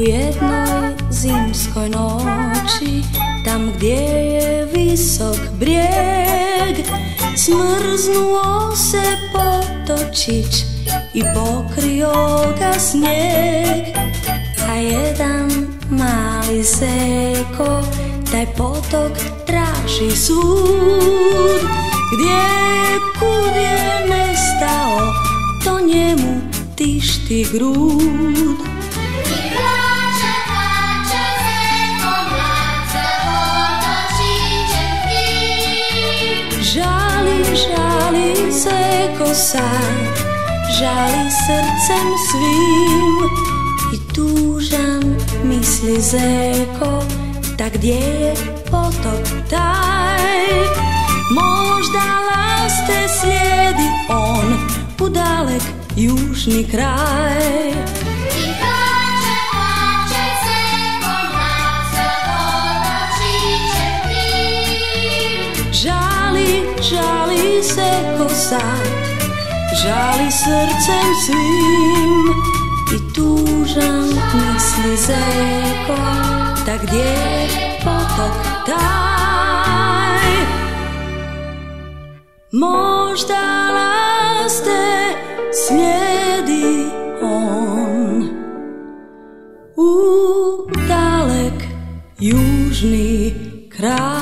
jednoj zimskoj noći, tam gdje je visok brijeg, smrznuo se potočić i pokrio ga snijeg. A jedan mali zeko taj potok traži svud, kud je nestao, to njemu tišti grud. I plače, plače zeko mlad za potočićem tim. Žali, žali zeko sad, žali srcem svim. I tužan misli zeko, da gdje je potok taj, možda laste slijedi on u dalek južni kraj. I plače, plače zeko mlad za potočićem tim. Žali, žali zeko sad, žali srcem svim. I tužan misli zeko, da gdje je potok taj, možda laste slijedi on u dalek južni kraj.